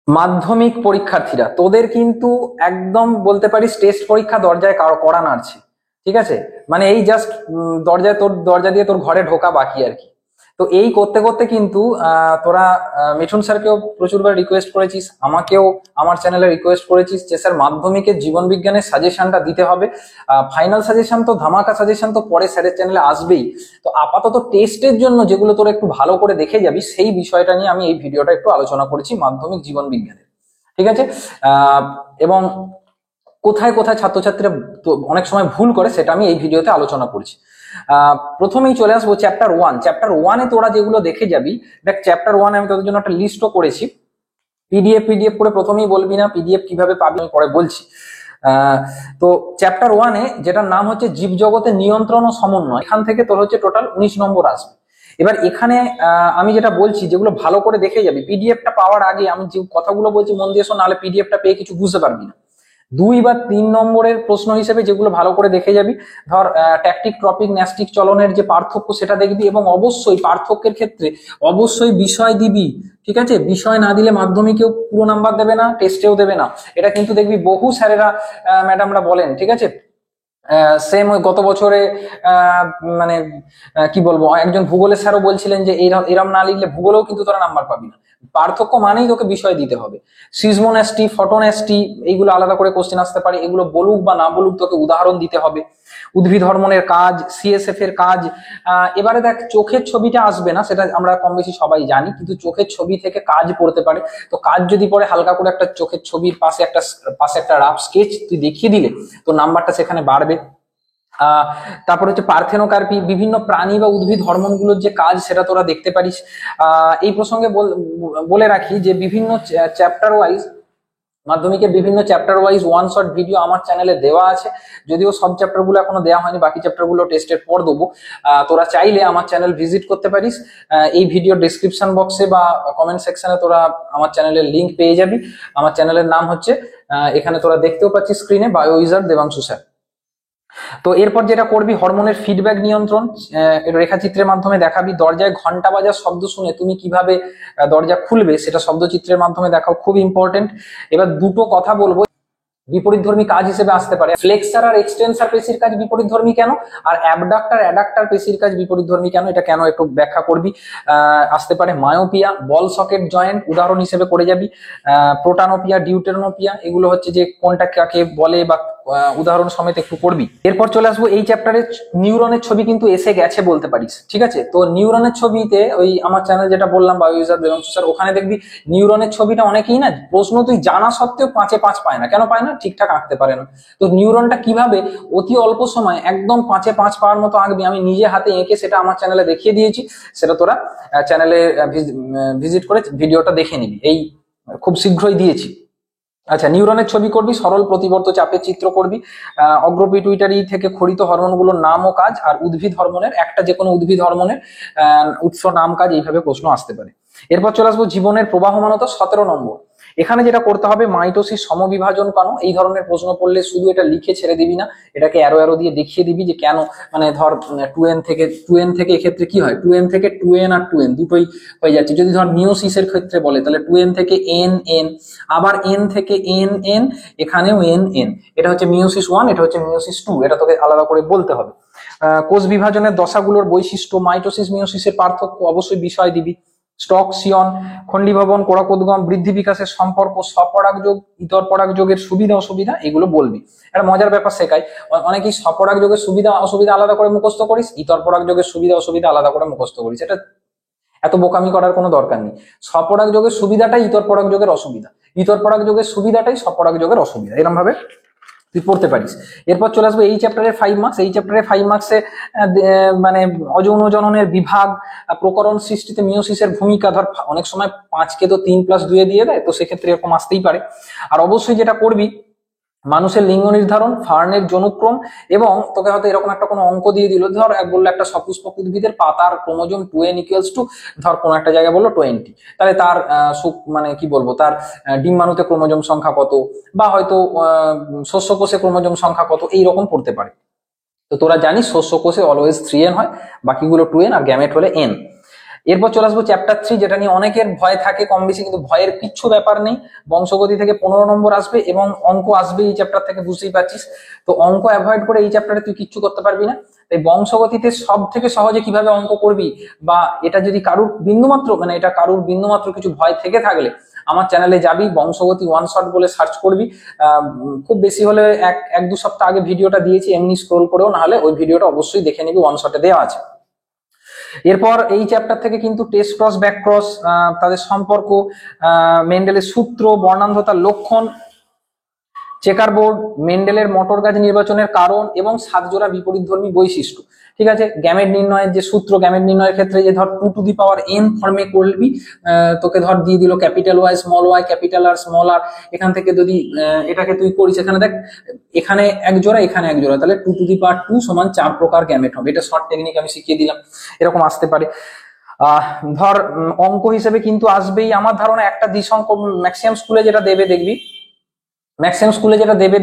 মাধ্যমিক পরীক্ষার্থীরা তোদের কিন্তু একদম বলতে পারিস টেস্ট পরীক্ষা দরজায় করা নাড়ছে। ঠিক আছে, মানে এই জাস্ট দরজায় তোর দরজা দিয়ে তোর ঘরে ঢোকা বাকি আর কি। তো এই করতে করতে কিন্তু তোরা মিঠুন স্যারকেও প্রচুরবার রিকোয়েস্ট করেছিস, আমাকেও আমার চ্যানেলে রিকোয়েস্ট করেছিস যে স্যার মাধ্যমিকের জীবন বিজ্ঞানের সাজেশনটা দিতে হবে। ফাইনাল সাজেশন তো ধামাকা সাজেশন তো পরে স্যারের চ্যানেলে আসবেই। তো আপাতত টেস্টের জন্য যেগুলো তোরা একটু ভালো করে দেখে যাবি সেই বিষয়টা নিয়ে আমি এই ভিডিওটা একটু আলোচনা করেছি মাধ্যমিক জীবন বিজ্ঞানের। ঠিক আছে, আহ এবং কোথায় কোথায় ছাত্রছাত্রীরা তো অনেক সময় ভুল করে সেটা আমি এই ভিডিওতে আলোচনা করছি। প্রথমেই চলে আসবো চ্যাপ্টার ওয়ান। চ্যাপ্টার ওয়ানে তোরা যেগুলো দেখে যাবি, দেখ চ্যাপ্টার ওয়ানে আমি তোদের জন্য একটা লিস্টও করেছি। পিডিএফ করে প্রথমেই বলবি না পিডিএফ কিভাবে পাবি, আমি পরে বলছি। তো চ্যাপ্টার ওয়ানে যেটার নাম হচ্ছে জীবজগতের নিয়ন্ত্রণ ও সমন্বয়, এখান থেকে তোর হচ্ছে টোটাল 19 নম্বর আসবে। এবার এখানে আমি যেটা বলছি যেগুলো ভালো করে দেখে যাবি, পিডিএফটা পাওয়ার আগে আমি যে কথাগুলো বলছি মন দিয়ে শোন, নাহলে পিডিএফটা পেয়ে কিছু বুঝতে পারবি না। 2 বা 3 নম্বরের প্রশ্ন হিসেবে যেগুলো ভালো করে দেখে যাবি, ধর ট্যাকটিক ট্রপিক ন্যাস্টিক চলনের যে পার্থক্য সেটা দেখবি, এবং অবশ্যই পার্থক্যের ক্ষেত্রে অবশ্যই বিষয় দিবি। ঠিক আছে, বিষয় না দিলে মাধ্যমিকেও পুরো নাম্বার দেবে না, টেস্টেও দেবে না। এটা কিন্তু দেখবি বহু স্যারেরা ম্যাডামরা বলেন। ঠিক আছে, সেম গত বছরে মানে কি বলবো, একজন ভূগোলের স্যারও বলছিলেন যে এরম না লিখলে ভূগোলেও কিন্তু তোরা নাম্বার পাবি না। পার্থক্য মানেই তোকে বিষয় দিতে হবে। সিজমোন্যাস্টি ফটোন্যাস্টি এইগুলো আলাদা করে কোশ্চেন আসতে পারে, এগুলো বলুক বা না বলুক তোকে উদাহরণ দিতে হবে। উদ্ভিদ হরমোনের কাজ, সিএসএফ এর কাজ। এবারে দেখ চোখের ছবিটা আসবে না, সেটা আমরা কম বেশি সবাই জানি, কিন্তু চোখের ছবি থেকে কাজ পড়তে পারে। তো কাজ যদি পড়ে হালকা করে একটা চোখের ছবির পাশে একটা রাফ স্কেচ তুই দেখিয়ে দিলে তো নাম্বারটা সেখানে বাড়বে। তারপর হচ্ছে পার্থেনোকার্পি, বিভিন্ন প্রাণী বা উদ্ভিদ হরমোনগুলোর যে কাজ সেটা তোরা দেখতে পারিস। এই প্রসঙ্গে বলে রাখি যে বিভিন্ন চ্যাপ্টার ওয়াইজ মাধ্যমিকের বিভিন্ন chapter wise one shot video আমার চ্যানেলে দেওয়া আছে। যদিও সব চ্যাপ্টার গুলো এখনো দেওয়া হয়নি, বাকি চ্যাপ্টার গুলো টেস্টের পর দেবো। তোরা চাইলে আমার চ্যানেল ভিজিট করতে পারিস। এই ভিডিও ডিসক্রিপশন বক্সে বা কমেন্ট সেকশনে তোরা আমার চ্যানেলের লিঙ্ক পেয়ে যাবি। আমার চ্যানেলের নাম হচ্ছে এখানে তোরা দেখতেও পাচ্ছিস স্ক্রিনে, বায়ো উইজার্ড দেবাংশু স্যার। তো এরপর যেটা করবি, হরমোনের ফিডব্যাক নিয়ন্ত্রণ, রেখাচিত্রের মাধ্যমে দেখাবি। দরজায় ঘন্টা বাজার শব্দ শুনে তুমি কিভাবে দরজা খুলবে সেটা শব্দচিত্রের মাধ্যমে দেখাও, খুব ইম্পর্টেন্ট। এবার দুটো কথা বলবো বিপরীতধর্মী কাজ হিসেবে আসতে পারে। ফ্লেক্সার আর এক্সটেন্সার পেশির কাজ বিপরীতধর্মী কেন, আর অ্যাবডাক্টর অ্যাডাক্টর পেশির কাজ বিপরীতধর্মী কেন, এটা কেন একটু ব্যাখ্যা করবি। আসতে পারে মায়োপিয়া, বল সকেট জয়েন্ট উদাহরণ হিসেবে করে যাবি। প্রোটানোপিয়া, ডিউটেরনোপিয়া, এগুলো হচ্ছে যে কোনটা কাকে বলে বা উদাহরণ সমেত একটু করবি। এরপর চলে আসবো এই চ্যাপ্টারে নিউরনের ছবি কিন্তু এসে গেছে বলতে পারিস। ঠিক আছে, তো নিউরনের ছবিতে ওই আমার চ্যানেল যেটা বললাম বায়ো ইউজার দেবাংশু স্যার, ওখানে দেখবি নিউরনের ছবিটা অনেকেই না প্রশ্ন তুই জানা সত্ত্বেও 5-এ 5 পায় না। কেন পায় না? ঠিকঠাক আঁকতে পারে না। তো নিউরনটা কিভাবে অতি অল্প সময় একদম 5-এ 5 পাওয়ার মতো আঁকবি, আমি নিজে হাতে এঁকে সেটা আমার চ্যানেলে দেখিয়ে দিয়েছি। সেটা তোরা চ্যানেলে ভিজিট করে ভিডিওটা দেখে নিবি, এই খুব শীঘ্রই দিয়েছি। আচ্ছা, নিউরনের ছবি করবি, সরল প্রতিবর্ত চাপের চিত্র করবি। অগ্রপিটুইটারি থেকে ক্ষরিত হরমোনগুলোর নাম ও কাজ, আর উদ্ভিদ হরমোনের একটা যে কোনো উদ্ভিদ হরমোনের উৎস, নাম, কাজ, এইভাবে প্রশ্ন আসতে পারে। এরপর চলে আসবো জীবনের প্রবাহমানতা, 17 নম্বর। এখানে যেটা করতে হবে, মাইটোসিস সমবিভাজন কেন, এই ধরনের প্রশ্ন পড়লে শুধু এটা লিখে ছেড়ে দিবি না, এটাকে অ্যারো অ্যারো দিয়ে দেখিয়ে দিবি যে কেন। মানে ধর 2n থেকে এক্ষেত্রে কি হয়, 2n থেকে 2n আর 2n দুটোই হয়ে যাচ্ছে। যদি ধর মিওসিসের ক্ষেত্রে বলে তাহলে 2n থেকে n, আবার n থেকে n, এখানেও n। এটা হচ্ছে মিওসিস 1, এটা হচ্ছে মিওসিস 2, এটা তোকে আলাদা করে বলতে হবে। কোষ বিভাজনের দশাগুলোর বৈশিষ্ট্য, মাইটোসিস মিওসিসের পার্থক্য, অবশ্যই বিষয় দিবি। স্টক সিয়ন, খন্ডিভবন, কোরাকোদ্গম, বৃদ্ধি বিকাশের সম্পর্ক, স্বপরাগযোগ, ইতর পরাগযোগের সুবিধা অসুবিধা, এগুলো বলবি। একটা মজার ব্যাপার শেখাই, অনেকেই স্বপরাগযোগের সুবিধা অসুবিধা আলাদা করে মুখস্থ করিস, ইতর পরাগযোগের সুবিধা অসুবিধা আলাদা করে মুখস্থ করিস। এটা এত বোকামি করার কোনো দরকার নেই। স্বপরাগযোগের সুবিধাটাই ইতর পরাগযোগের অসুবিধা, ইতর পরাগযোগের সুবিধাটাই স্বপরাগযোগের অসুবিধা, এরকম ভাবে তুই পড়তে পারিস। এরপর চলে আসবো এই চ্যাপ্টারে 5 মার্কস। এই চ্যাপ্টারে 5 মার্কসে মানে অযৌন জননের বিভাগ, প্রকরণ সৃষ্টিতে মিওসিসের ভূমিকা। ধর অনেক সময় 5কে তো 3+2 দিয়ে দেয়, তো সেক্ষেত্রে এরকম আসতেই পারে। আর অবশ্যই যেটা করবি, মানুষের লিঙ্গ নির্ধারণ, ফার্নের জনুক্রম, এবং তোকে হয়তো এরকম একটা কোনো অঙ্ক দিয়ে দিল, ধর বললো একটা সপুষ্পক উদ্ভিদের পাতার ক্রোমোজোম 2n = ধর কোনো একটা জায়গায় বললো 20, তাহলে তার মানে কি বলবো, তার ডিম্বাণুতে ক্রোমোজোম সংখ্যা কত, বা হয়তো শস্যকোষে ক্রোমোজোম সংখ্যা কত, এইরকম পড়তে পারে। তো তোরা জানিস শস্যকোষে অলওয়েজ 3n হয়, বাকিগুলো 2n, আর গ্যামেট হলে n। এরপর চলে আসবো চ্যাপ্টার 3, যেটা নিয়ে অনেকের ভয় থাকে কম বেশি, কিন্তু ভয়ের কিচ্ছু ব্যাপার নেই। বংশগতি থেকে 15 নম্বর আসবে এবং অঙ্ক আসবে এই চ্যাপ্টার থেকে, বুঝতেই পারছিস। তো অঙ্ক অ্যাভয়েড করে এই চ্যাপ্টারে তুই কিচ্ছু করতে পারবি না। তাই বংশগতিতে সব থেকে সহজে কিভাবে অঙ্ক করবি, বা এটা যদি কারুর বিন্দুমাত্র এটা কারুর বিন্দুমাত্র কিছু ভয় থেকে থাকলে আমার চ্যানেলে যাবি, বংশগতি ওয়ান শট বলে সার্চ করবি। খুব বেশি হলে এক দু সপ্তাহ আগে ভিডিওটা দিয়েছি, এমনি স্ক্রোল করেও, না হলে ওই ভিডিওটা অবশ্যই দেখে নিবি, ওয়ান শটে দেওয়া আছে। এরপর এই চ্যাপ্টার থেকে কিন্তু টেস্ট ক্রস, ব্যাক ক্রস, তাদের সম্পর্ক, মেন্ডেলের সূত্র, বর্ণান্ধতার লক্ষণ, চেকার বোর্ড, মেন্ডেলের মটর গাছ নির্বাচনের কারণ এবং 7 জোড়া বিপরীতধর্মী বৈশিষ্ট্য। ঠিক আছে, গ্যামেট নির্ণয়ের যে সূত্র, গ্যামেট নির্ণয়ের ক্ষেত্রে যে ধর 2 টু দি পাওয়ার n ফর্মে করবি, তোকে ধর দিয়ে দিল capital Y small Y, capital R small R, এখান থেকে যদি এটাকে তুই করিস, এখানে দেখ এখানে 1 জোড়া, এখানে 1 জোড়া, তাহলে 2 টু দি পাওয়ার 2 সমান 4 প্রকার গ্যামেট হবে। এটা শর্ট টেকনিক আমি শিখিয়ে দিলাম, এরকম আসতে পারে। ধর অঙ্ক হিসেবে কিন্তু আসবেই আমার ধারণা একটা দ্বিসংখ্যক, ম্যাক্সিমাম স্কুলে যেটা দেবে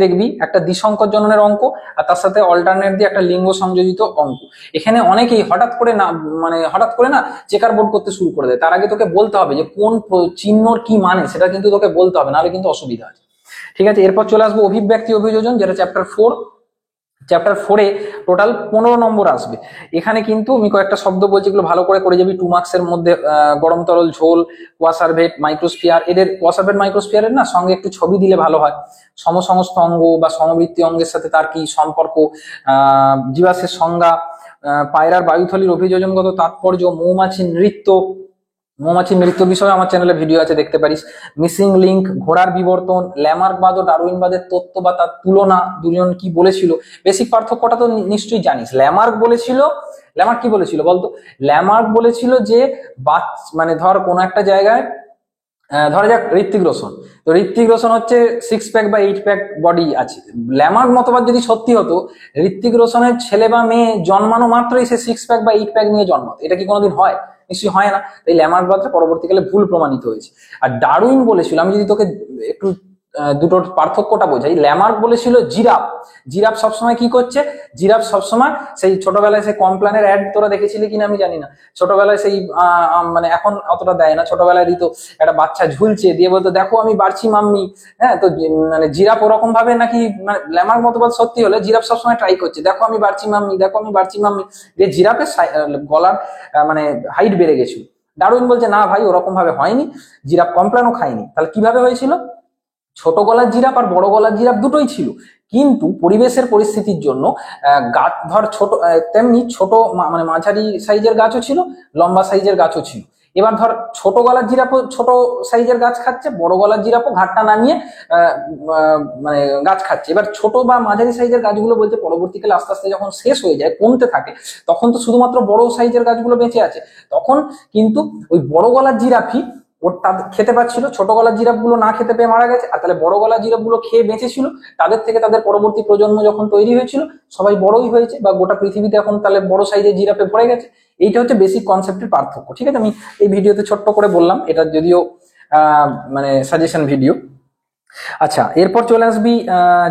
দেখবি, একটা দ্বিসংখ্যক জননের অঙ্ক, আর তার সাথে অল্টারনেট দিয়ে একটা লিঙ্গ সংযোজিত অঙ্ক। এখানে অনেকেই হঠাৎ করে না চেকার বোর্ড করতে শুরু করে দেয়। তার আগে তোকে বলতে হবে যে কোন চিহ্নর কি মানে, সেটা কিন্তু তোকে বলতে হবে, নাহলে কিন্তু অসুবিধা আছে। ঠিক আছে, এরপর চলে আসবো অভিব্যক্তি অভিযোজন, যেটা চ্যাপ্টার 4। চ্যাপ্টার 4-এ টোটাল 15 নম্বর আসবে। এখানে কিন্তু আমি কয়েকটা শব্দ বলছি, এগুলো ভালো করে যাবি। 2 মার্কসের মধ্যে গরম তরল, ঝোল, কোয়াসারভেট, মাইক্রোস্ফিয়ার, এদের কোয়াসারভেট মাইক্রোস্ফিয়ারের না সঙ্গে একটু ছবি দিলে ভালো হয়। সমসংস্থ অঙ্গ বা সমবৃত্তি অঙ্গের সাথে তার কি সম্পর্ক, জীবাশ্মের সংজ্ঞা, পায়রার বায়ুথলির অভিযোজনগত তাৎপর্য, মৌমাছির নৃত্য বিষয়ে আমার চ্যানেলে ভিডিও আছে, দেখতে পারিস। মিসিং লিঙ্ক, ঘোড়ার বিবর্তন, ল্যামার্কবাদ ও ডারউইনবাদের তত্ত্ব বা তার তুলনা, দুজন কি বলেছিল, বেসিক পার্থক্যটা তো নিশ্চয়ই জানিস। ল্যামার্ক কি বলেছিল বলতো? ল্যামার্ক বলেছিল যে ধর কোন একটা জায়গায়, ধরা যাক ঋত্বিক রোশন, তো ঋত্বিক রোশন হচ্ছে 6 প্যাক বা 8 প্যাক বডি আছে। ল্যামার্ক মতবাদ যদি সত্যি হতো, ঋত্বিক রোশনের ছেলে বা মেয়ে জন্মানো মাত্রই সে 6 প্যাক বা 8 প্যাক নিয়ে জন্মাতো। এটা কি কোনোদিন হয়? নিশ্চয়ই হয় না। তাই ল্যামার্কবাদটা পরবর্তীকালে ভুল প্রমাণিত হয়েছে। আর ডারউইন বলেছিল, আমি যদি তোকে একটু দুটোর পার্থক্যটা বোঝাই, ল্যামার্ক বলেছিল জিরাফ সবসময় কি করছে, জিরাফ সবসময় সেই ছোটবেলায় সেই কমপ্ল্যানের অ্যাড তোরা দেখেছিলি কিনা আমি জানি না, ছোটবেলায় সেই এখন অতটা দেয় না, ছোটবেলায় দিত একটা বাচ্চা ঝুলছে, দিয়ে বলতো দেখো আমি বাড়ছি মাম্মি। হ্যাঁ, তো জিরাফ ওরকম ভাবে নাকি, ল্যামার্ক মতবাদ সত্যি হলে জিরাফ সবসময় ট্রাই করছে, দেখো আমি বাড়ছি মাম্মি, দেখো আমি বাড়ছি মাম্মি, দিয়ে জিরাফের গলার হাইট বেড়ে গেছিল। ডারউইন বলছে না ভাই, ওরকম ভাবে হয়নি, জিরাফ কমপ্ল্যানও খায়নি। তাহলে কিভাবে হয়েছিল? ছোট গলার জিরাফ আর বড় গলার জিরাফ দুটোই ছিল, কিন্তু পরিবেশের পরিস্থিতির জন্য গাছ ধর ছোট, তেমনি ছোট মাঝারি সাইজের গাছও ছিল, লম্বা সাইজের গাছও ছিল। এবার ধর ছোট গলার জিরাফও ছোট সাইজের গাছ খাচ্ছে, বড় গলার জিরাফও ঘাটটা নামিয়ে গাছ খাচ্ছে। এবার ছোট বা মাঝারি সাইজের গাছগুলো বলতে পরবর্তীকালে আস্তে আস্তে যখন শেষ হয়ে যায়, কমতে থাকে, তখন তো শুধুমাত্র বড় সাইজের গাছগুলো বেঁচে আছে। তখন কিন্তু ওই বড় গলার জিরাফই খেতে পাচ্ছিল, ছোট গলার জিরাফ গুলো না খেতে পেয়ে মারা গেছে। আর তাহলে বড় গলার জিরাফ গুলো খেয়ে বেঁচেছিল, তাদের থেকে তাদের পরবর্তী প্রজন্ম যখন তৈরি হয়েছিল, সবাই বড়ই হয়েছে, বা গোটা পৃথিবীতে এখন তাহলে বড় সাইজের জিরাফে ভরে গেছে। এইটা হচ্ছে বেসিক কনসেপ্টের পার্থক্য। ঠিক আছে, আমি এই ভিডিওতে ছোট্ট করে বললাম, এটা যদিও সাজেশন ভিডিও। আচ্ছা, এরপর চলে আসবি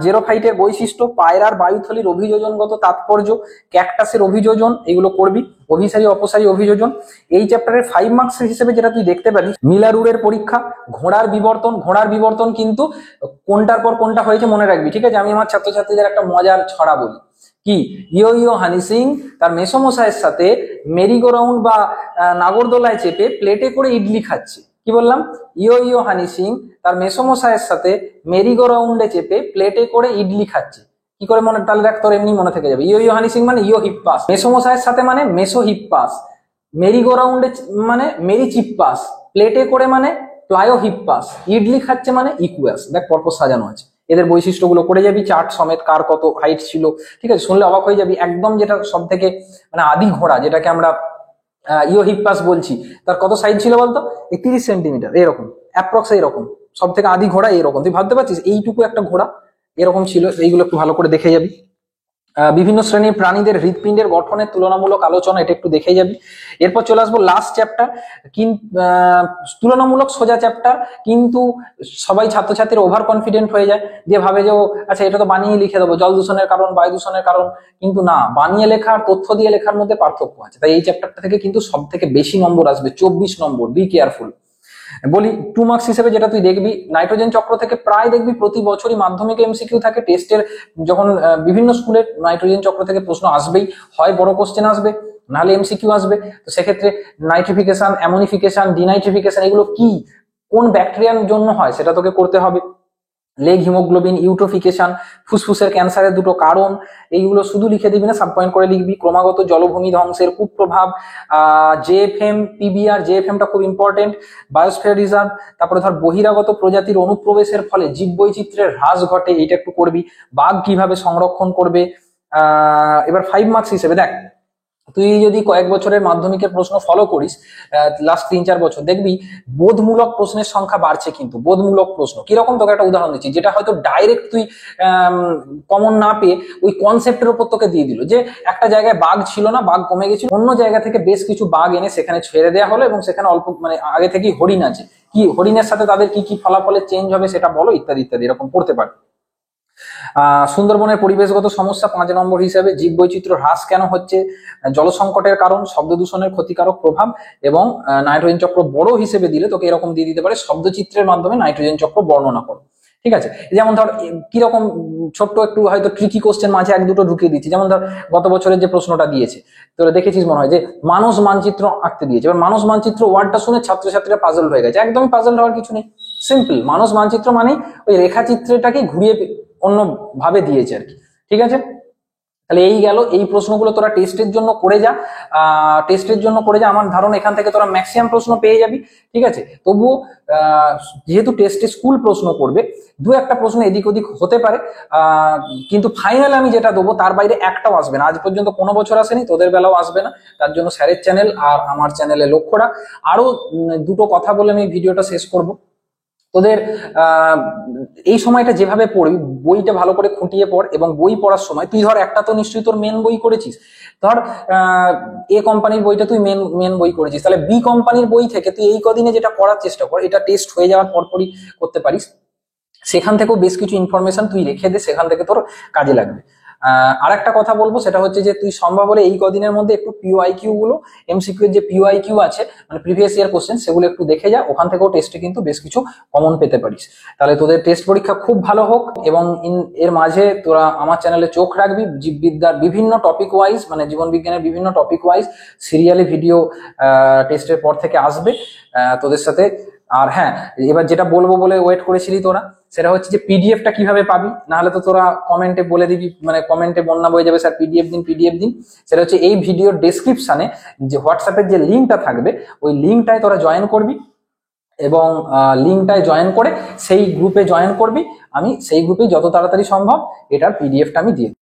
জেরোফাইটের বৈশিষ্ট্য, পায়রার বায়ুথলির অভিযোজনগত তাৎপর্য, ক্যাকটাসের অভিযোজন, এগুলো করবি। অভিসারী অপসারী অভিযোজন এই চ্যাপ্টারের 5 মার্কস হিসেবে যেটা তুই দেখতে পারিস। মিলারুরের পরীক্ষা, ঘোড়ার বিবর্তন কিন্তু কোনটার পর কোনটা হয়েছে মনে রাখবি। ঠিক আছে, আমি আমার ছাত্রছাত্রীদের একটা মজার ছড়া বলি, কি ইয়ো ইয়ো হানি সিং তার মেসোমশাইয়ের সাথে মেরিগো রাউন্ড বা নাগরদোলায় চেপে প্লেটে করে ইডলি খাচ্ছে। কি বললাম? ইয়ো ইয়ো হানি সিং তার মেসোমশাইয়ের সাথে মেরিগো রাউন্ডে চেপে প্লেটে করে ইডলি খাচ্ছে। কি করে মনে, তাহলে দেখ তোর এমনি মনে থেকে যাবে। ইয়ো ইয়ো হানি সিং মানে ইয়ো হিপ্পাস, মেসোমশাইয়ের সাথে মানে মেসো হিপ্পাস, মেরিগো রাউন্ডে মানে মেরি চিপ্পাস, প্লেটে করে মানে প্লায়ো হিপ্পাস, ইডলি খাচ্ছে মানে ইকুয়াস। দেখ পরপর সাজানো আছে, এদের বৈশিষ্ট্যগুলো করে যাবি চার্ট সমেত, কার কত হাইট ছিল। ঠিক আছে, শুনলে অবাক হয়ে যাবি। একদম যেটা সব থেকে আদি ঘোড়া, যেটাকে আমরা ইয়ো হিপ্পাস বলছি, তার কত সাইজ ছিল বলতো? 30 সেন্টিমিটার, এরকম অ্যাপ্রক্স, এরকম সব থেকে আদি ঘোড়া এরকম। তুই ভাবতে পারছিস এইটুকু একটা ঘোড়া এরকম ছিল। এইগুলো একটু ভালো করে দেখে যাবি। বিভিন্ন শ্রেণীর প্রাণীদের হৃৎপিণ্ডের গঠনের তুলনামূলক আলোচনা, এটা একটু দেখে যাবি। এরপর চলে আসবো লাস্ট চ্যাপ্টার, তুলনামূলক সোজা চ্যাপ্টার, কিন্তু সবাই ছাত্রছাত্রীরা ওভার কনফিডেন্ট হয়ে যায়, দিয়ে ভাবে যে ও আচ্ছা এটা তো বানিয়ে লিখে দেবো, জল দূষণের কারণ, বায়ু দূষণের কারণ। কিন্তু না, বানিয়ে লেখা আর তথ্য দিয়ে লেখার মধ্যে পার্থক্য আছে। তাই এই চ্যাপ্টারটা থেকে কিন্তু সব থেকে বেশি নম্বর আসবে, 24 নম্বর। Be careful. বলি 2 মার্কস হিসেবে যেটা তুই দেখবি, নাইট্রোজেন চক্র থেকে প্রায় দেখবি প্রতি বছরই মাধ্যমিকে এমসিকিউ থাকে, টেস্টের যখন বিভিন্ন স্কুলের নাইট্রোজেন চক্র থেকে প্রশ্ন আসবেই, হয় বড় কোশ্চেন আসবে, নাহলে এমসিকিউ আসবে। তো সেক্ষেত্রে নাইট্রিফিকেশন, অ্যামোনিফিকেশন, ডিনাইট্রিফিকেশন এগুলো কি, কোন ব্যাকটেরিয়ার জন্য হয় সেটা তোকে করতে হবে। লেগ হিমোগ্লোবিন, ইউট্রোফিকেশন, ফুসফুসের ক্যান্সারের দুটো কারণ, এইগুলো শুধু লিখে দিবি না, সাব পয়েন্ট করে লিখবি। ক্রমাগত জলভূমি ধ্বংসের কুপ্রভাব, জেএফএম, পিবিআর, জেএফএমটা খুব ইম্পর্টেন্ট, বায়োস্ফিয়ার রিজার্ভ, তারপরে ধর বহিরাগত প্রজাতির অনুপ্রবেশের ফলে জীববৈচিত্র্যের হ্রাস ঘটে, এইটা একটু করবি। বাঘ কিভাবে সংরক্ষণ করবে। এবার 5 মার্কস হিসেবে দেখ, তুই যদি কয়েক বছরের মাধ্যমিকের প্রশ্ন ফলো করিস, লাস্ট 3-4 বছর, দেখবি বোধমূলক প্রশ্নের সংখ্যা বাড়ছে। কিন্তু বোধমূলক প্রশ্ন কিরকম, তোকে একটা উদাহরণ দিচ্ছি, যেটা হয়তো ডাইরেক্ট তুই কমন না পেয়ে ওই কনসেপ্টের উপর তোকে দিয়ে দিল, যে একটা জায়গায় বাঘ ছিল না, বাঘ কমে গেছিল, অন্য জায়গা থেকে বেশ কিছু বাঘ এনে সেখানে ছেড়ে দেওয়া হলো, এবং সেখানে অল্প মানে আগে থেকেই হরিণ আছে, কি হরিণের সাথে তাদের কি কি ফলাফলের চেঞ্জ হবে সেটা বলো, ইত্যাদি ইত্যাদি, এরকম পড়তে পারে। সুন্দরবনের পরিবেশগত সমস্যা 5 নম্বর হিসেবে, জীববৈচিত্র্য হ্রাস কেন হচ্ছে, জলসংকটের কারণ, শব্দ দূষণের ক্ষতিকারক প্রভাব, এবং নাইট্রোজেন চক্র বড় হিসেবে দিলে তোকে এরকম দিয়ে দিতে পারে, শব্দচিত্রের মাধ্যমে নাইট্রোজেন চক্র বর্ণনা করো। ঠিক আছে, যেমন ধর কিরকম ছোট্ট একটু হয়তো ট্রিকি কোশ্চেন মাঝে 1-2টো ঢুকিয়ে দিচ্ছি। যেমন ধর গত বছরের যে প্রশ্নটা দিয়েছে, তোরা দেখেছিস মনে হয়, যে মানস মানচিত্র আঁকতে দিয়েছে। এবার মানস মানচিত্র ওয়ার্ডটা শুনে ছাত্রছাত্রীরা পাজল হয়ে গেছে। একদমই পাজল হওয়ার কিছু নেই, সিম্পল। মানস মানচিত্র মানে ওই রেখাচিত্রটাকে ঘুরিয়ে অন্য ভাবে দিয়েছে আর কি। ঠিক আছে, তাহলে এই গেল, এই প্রশ্নগুলো তোরা টেস্টের জন্য করে যা, টেস্টের জন্য করে যা। আমার ধারণা এখান থেকে তোরা ম্যাক্সিমাম প্রশ্ন পেয়ে যাবি। ঠিক আছে, তবুও যেহেতু টেস্টে স্কুল প্রশ্ন করবে, 2-1টা প্রশ্ন এদিক ওদিক হতে পারে, কিন্তু ফাইনাল আমি যেটা দেবো তার বাইরে একটাও আসবে না। আজ পর্যন্ত কোনো বছর আসেনি, তোদের বেলাও আসবে না। তার জন্য স্যারের চ্যানেল আর আমার চ্যানেলে লক্ষ্য রাখ। আরো 2টো কথা বলে আমি ভিডিওটা শেষ করব। তোদের এই সময়টা যেভাবে পড়বি, বইটা ভালো করে খুঁটিয়ে পড়, এবং বই পড়ার সময় তুই ধর একটা তো নিশ্চয়ই তোর মেন বই করেছিস। ধর এ কোম্পানির বইটা তুই মেন বই করেছিস, তাহলে বি কোম্পানির বই থেকে তুই এই কদিনে যেটা করার চেষ্টা কর, এটা টেস্ট হয়ে যাওয়ার পরপরই করতে পারিস। সেখান থেকেও বেশ কিছু ইনফরমেশন তুই রেখে দে, সেখান থেকে তোর কাজে লাগবে। আর একটা কথা বলবো, সেটা হচ্ছে যে তুই সম্ভব হলে এই কদিনের মধ্যে একটু পিওআইকিউ গুলো, এমসিকিউ এর যে পিওআইকিউ আছে মানে প্রিভিয়াস ইয়ার কোশ্চেন, সেগুলো একটু দেখে যা। ওখান থেকেও টেস্টে কিন্তু বেশ কিছু কমন পেতে পারিস। তাহলে তোদের টেস্ট পরীক্ষা খুব ভালো হোক, এবং এর মাঝে তোরা আমার চ্যানেলে চোখ রাখবি। জীববিদ্যার বিভিন্ন টপিক ওয়াইজ, মানে জীবন বিজ্ঞানের বিভিন্ন টপিক ওয়াইজ সিরিয়ালি ভিডিও টেস্টের পর থেকে আসবে তোদের সাথে। আর হ্যাঁ, এবার যেটা বলবো বলে ওয়েট করেছিলি তোরা, সেটা হচ্ছে যে পিডিএফটা কিভাবে পাবি। নাহলে তো তোরা কমেন্টে বলে দিবি, মানে কমেন্টে বন্যা বয়ে যাবে, স্যার পিডিএফ দিন পিডিএফ দিন। সেটা হচ্ছে এই ভিডিওর ডেসক্রিপশনে যে হোয়াটসঅ্যাপের যে লিঙ্কটা থাকবে, ওই লিঙ্কটায় তোরা জয়েন করবি, এবং লিঙ্কটায় জয়েন করে সেই গ্রুপে জয়েন করবি। আমি সেই গ্রুপে যত তাড়াতাড়ি সম্ভব এটার পিডিএফটা আমি দিয়ে